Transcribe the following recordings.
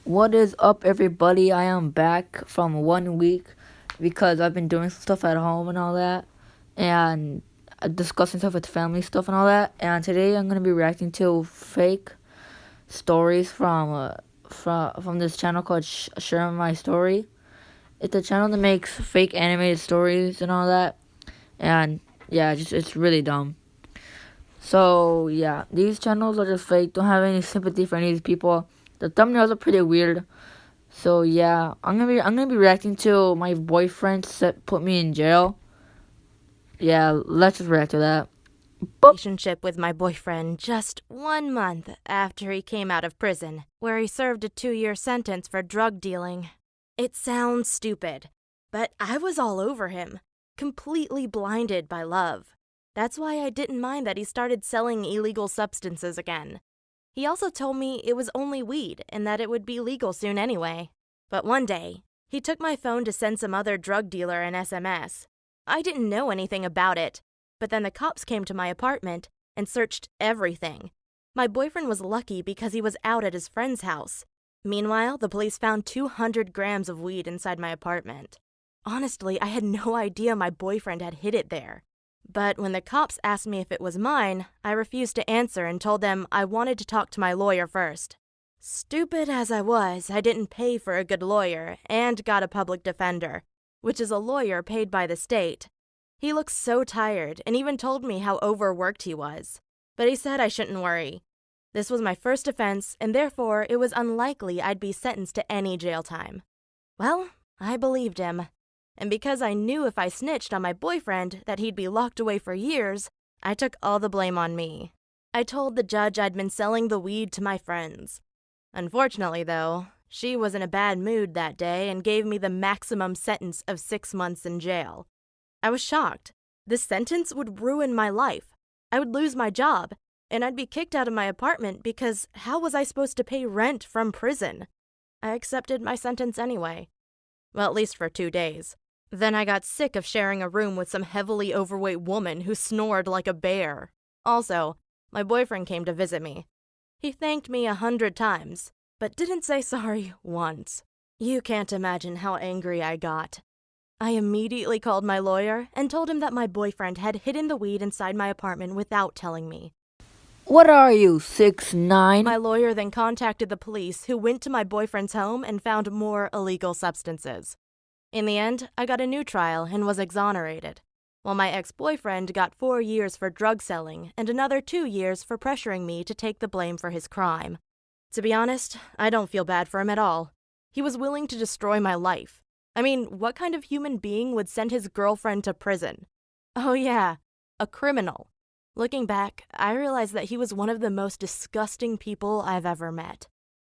What is up, everybody? I am back from 1 week because I've been doing some stuff at home and all that, and discussing stuff with family stuff and all that. And today I'm gonna be reacting to fake stories from this channel called Share My Story. It's a channel that makes fake animated stories and all that, and yeah, just it's really dumb. So yeah, these channels are just fake. Don't have any sympathy for any of these people. The thumbnails are pretty weird. So yeah, I'm gonna be reacting to my boyfriend put me in jail. Yeah, let's just react to that. Relationship with my boyfriend just 1 month after he came out of prison, where he served a 2-year sentence for drug dealing. It sounds stupid, but I was all over him, completely blinded by love. That's why I didn't mind that he started selling illegal substances again. He also told me it was only weed and that it would be legal soon anyway. But one day, he took my phone to send some other drug dealer an SMS. I didn't know anything about it, but then the cops came to my apartment and searched everything. My boyfriend was lucky because he was out at his friend's house. Meanwhile, the police found 200 grams of weed inside my apartment. Honestly, I had no idea my boyfriend had hid it there. But when the cops asked me if it was mine, I refused to answer and told them I wanted to talk to my lawyer first. Stupid as I was, I didn't pay for a good lawyer and got a public defender, which is a lawyer paid by the state. He looked so tired and even told me how overworked he was. But he said I shouldn't worry. This was my first offense, and therefore it was unlikely I'd be sentenced to any jail time. Well, I believed him. And because I knew if I snitched on my boyfriend that he'd be locked away for years, I took all the blame on me. I told the judge I'd been selling the weed to my friends. Unfortunately, though, she was in a bad mood that day and gave me the maximum sentence of 6 months in jail. I was shocked. This sentence would ruin my life. I would lose my job, and I'd be kicked out of my apartment because how was I supposed to pay rent from prison? I accepted my sentence anyway. Well, at least for 2 days. Then I got sick of sharing a room with some heavily overweight woman who snored like a bear. Also, my boyfriend came to visit me. He thanked me 100 times, but didn't say sorry once. You can't imagine how angry I got. I immediately called my lawyer and told him that my boyfriend had hidden the weed inside my apartment without telling me. What are you, 6'9"? My lawyer then contacted the police, who went to my boyfriend's home and found more illegal substances. In the end, I got a new trial and was exonerated, while my ex-boyfriend got 4 years for drug selling and another 2 years for pressuring me to take the blame for his crime. To be honest, I don't feel bad for him at all. He was willing to destroy my life. I mean, what kind of human being would send his girlfriend to prison? Oh yeah, a criminal. Looking back, I realized that he was one of the most disgusting people I've ever met.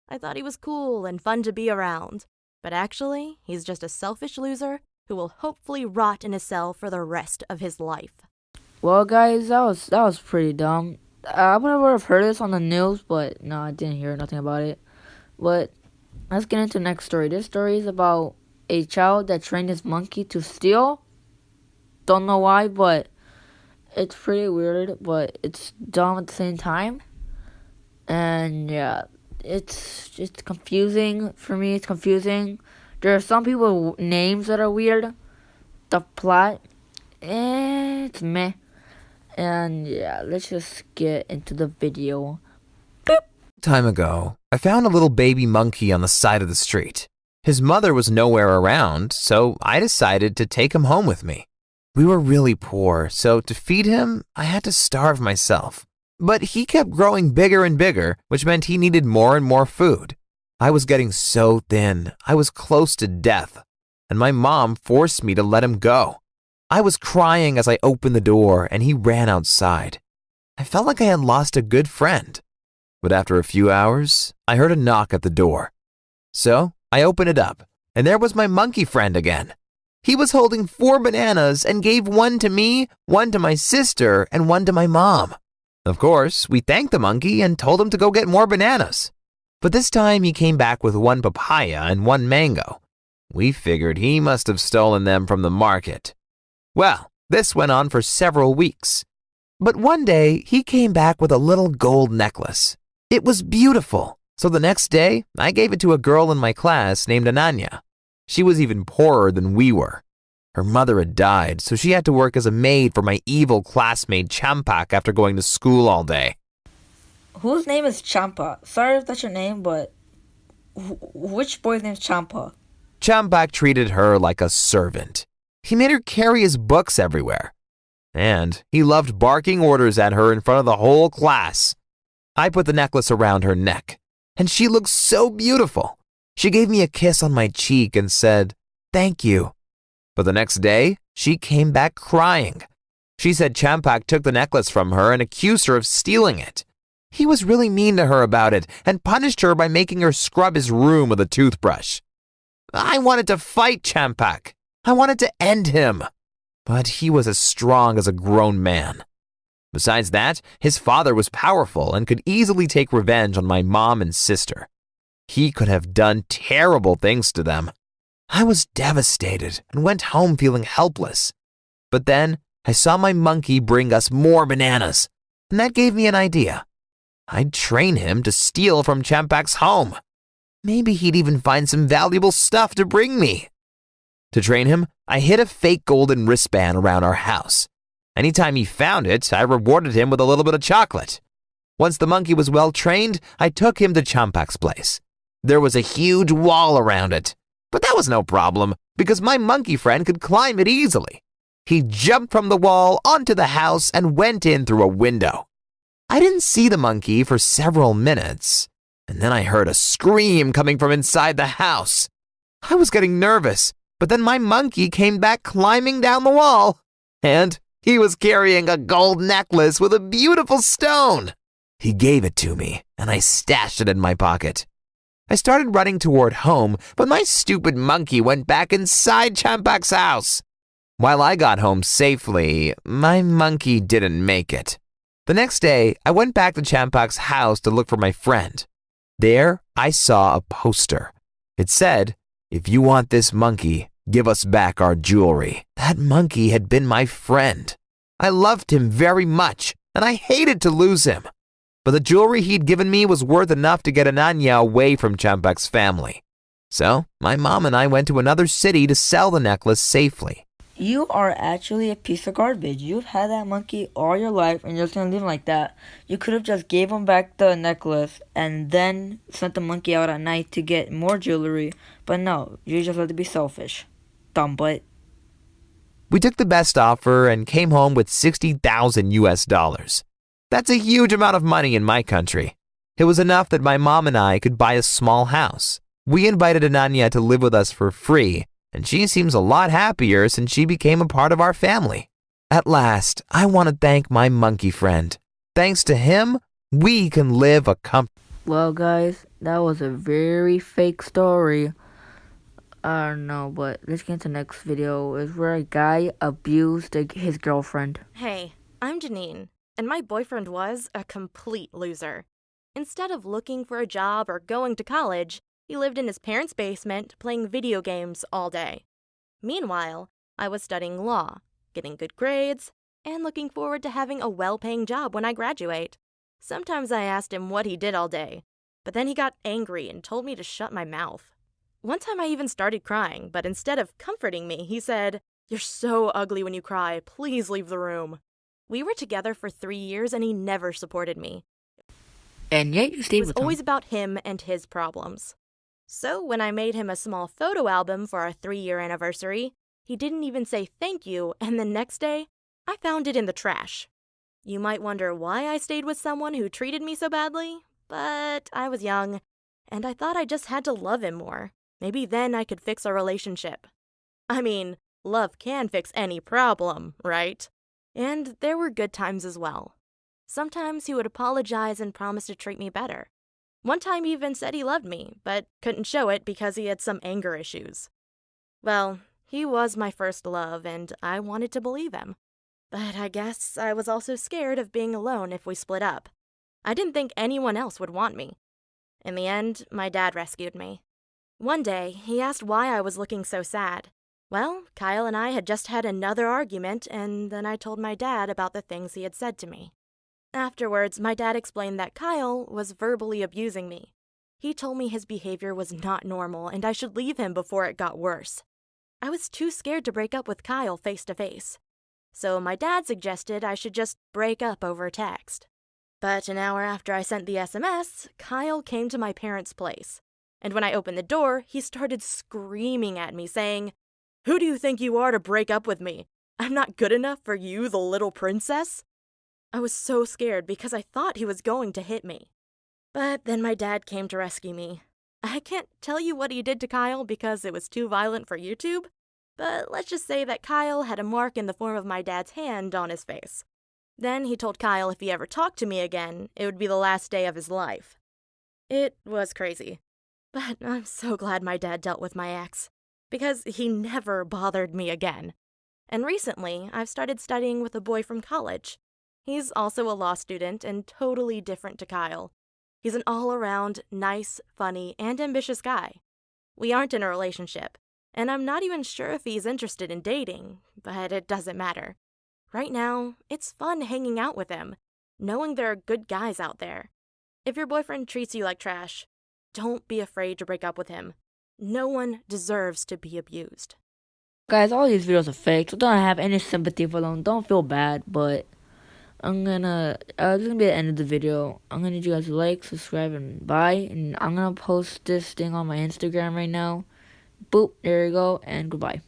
I thought he was cool and fun to be around, but actually, he's just a selfish loser who will hopefully rot in a cell for the rest of his life. Well, guys, that was pretty dumb. I would have heard this on the news, but no, I didn't hear nothing about it. But let's get into the next story. This story is about a child that trained his monkey to steal. Don't know why, but it's pretty weird, but it's dumb at the same time. And yeah, it's just confusing for me. It's confusing. There are some people names that are weird. The plot, it's meh. And yeah, let's just get into the video. Time ago, I found a little baby monkey on the side of the street. His mother was nowhere around, so I decided to take him home with me. We were really poor, so to feed him, I had to starve myself. But he kept growing bigger and bigger, which meant he needed more and more food. I was getting so thin, I was close to death, and my mom forced me to let him go. I was crying as I opened the door, and he ran outside. I felt like I had lost a good friend. But after a few hours, I heard a knock at the door. So I opened it up, and there was my monkey friend again. He was holding 4 bananas and gave one to me, one to my sister, and one to my mom. Of course, we thanked the monkey and told him to go get more bananas. But this time he came back with 1 papaya and 1 mango. We figured he must have stolen them from the market. Well, this went on for several weeks. But one day he came back with a little gold necklace. It was beautiful. So the next day, I gave it to a girl in my class named Ananya. She was even poorer than we were. Her mother had died, so she had to work as a maid for my evil classmate Champak after going to school all day. Whose name is Champa? Sorry if that's your name, but which boy's name is Champa? Champak treated her like a servant. He made her carry his books everywhere. And he loved barking orders at her in front of the whole class. I put the necklace around her neck, and she looked so beautiful. She gave me a kiss on my cheek and said, "Thank you." But the next day, she came back crying. She said Champak took the necklace from her and accused her of stealing it. He was really mean to her about it and punished her by making her scrub his room with a toothbrush. I wanted to fight Champak. I wanted to end him. But he was as strong as a grown man. Besides that, his father was powerful and could easily take revenge on my mom and sister. He could have done terrible things to them. I was devastated and went home feeling helpless. But then I saw my monkey bring us more bananas, and that gave me an idea. I'd train him to steal from Champak's home. Maybe he'd even find some valuable stuff to bring me. To train him, I hid a fake golden wristband around our house. Anytime he found it, I rewarded him with a little bit of chocolate. Once the monkey was well trained, I took him to Champak's place. There was a huge wall around it, but that was no problem because my monkey friend could climb it easily. He jumped from the wall onto the house and went in through a window. I didn't see the monkey for several minutes, and then I heard a scream coming from inside the house. I was getting nervous, but then my monkey came back climbing down the wall, and he was carrying a gold necklace with a beautiful stone. He gave it to me, and I stashed it in my pocket. I started running toward home, but my stupid monkey went back inside Champak's house. While I got home safely, my monkey didn't make it. The next day, I went back to Champak's house to look for my friend. There, I saw a poster. It said, "If you want this monkey, give us back our jewelry." That monkey had been my friend. I loved him very much, and I hated to lose him. But the jewelry he'd given me was worth enough to get Ananya away from Champak's family. So, my mom and I went to another city to sell the necklace safely. You are actually a piece of garbage. You've had that monkey all your life and you're just gonna leave him like that. You could have just gave him back the necklace and then sent the monkey out at night to get more jewelry. But no, you just had to be selfish. Dumb butt. We took the best offer and came home with 60,000 US dollars. That's a huge amount of money in my country. It was enough that my mom and I could buy a small house. We invited Ananya to live with us for free, and she seems a lot happier since she became a part of our family. At last, I want to thank my monkey friend. Thanks to him, we can live a Well, guys, that was a very fake story. I don't know, but let's get into the next video. Is where a guy abused his girlfriend. Hey, I'm Janine, and my boyfriend was a complete loser. Instead of looking for a job or going to college, he lived in his parents' basement playing video games all day. Meanwhile, I was studying law, getting good grades, and looking forward to having a well-paying job when I graduate. Sometimes I asked him what he did all day, but then he got angry and told me to shut my mouth. One time I even started crying, but instead of comforting me, he said, "You're so ugly when you cry. Please leave the room." We were together for 3 years and he never supported me. And yet you It stayed was with him. always about him and his problems. So when I made him a small photo album for our 3-year anniversary, he didn't even say thank you, and the next day, I found it in the trash. You might wonder why I stayed with someone who treated me so badly, but I was young, and I thought I just had to love him more. Maybe then I could fix our relationship. I mean, love can fix any problem, right? And there were good times as well. Sometimes he would apologize and promise to treat me better. One time he even said he loved me, but couldn't show it because he had some anger issues. Well, he was my first love, and I wanted to believe him. But I guess I was also scared of being alone if we split up. I didn't think anyone else would want me. In the end, my dad rescued me. One day, he asked why I was looking so sad. Well, Kyle and I had just had another argument, and then I told my dad about the things he had said to me. Afterwards, my dad explained that Kyle was verbally abusing me. He told me his behavior was not normal and I should leave him before it got worse. I was too scared to break up with Kyle face to face. So my dad suggested I should just break up over text. But an hour after I sent the SMS, Kyle came to my parents' place. And when I opened the door, he started screaming at me, saying, "Who do you think you are to break up with me? I'm not good enough for you, the little princess?" I was so scared because I thought he was going to hit me. But then my dad came to rescue me. I can't tell you what he did to Kyle because it was too violent for YouTube, but let's just say that Kyle had a mark in the form of my dad's hand on his face. Then he told Kyle if he ever talked to me again, it would be the last day of his life. It was crazy. But I'm so glad my dad dealt with my ex, because he never bothered me again. And recently, I've started studying with a boy from college. He's also a law student and totally different to Kyle. He's an all-around, nice, funny, and ambitious guy. We aren't in a relationship, and I'm not even sure if he's interested in dating, but it doesn't matter. Right now, it's fun hanging out with him, knowing there are good guys out there. If your boyfriend treats you like trash, don't be afraid to break up with him. No one deserves to be abused. Guys, all these videos are fake, so don't have any sympathy for them. Don't feel bad, but this is gonna be the end of the video. I'm gonna need you guys to like, subscribe, and bye. And I'm gonna post this thing on my Instagram right now. Boop, there you go, and goodbye.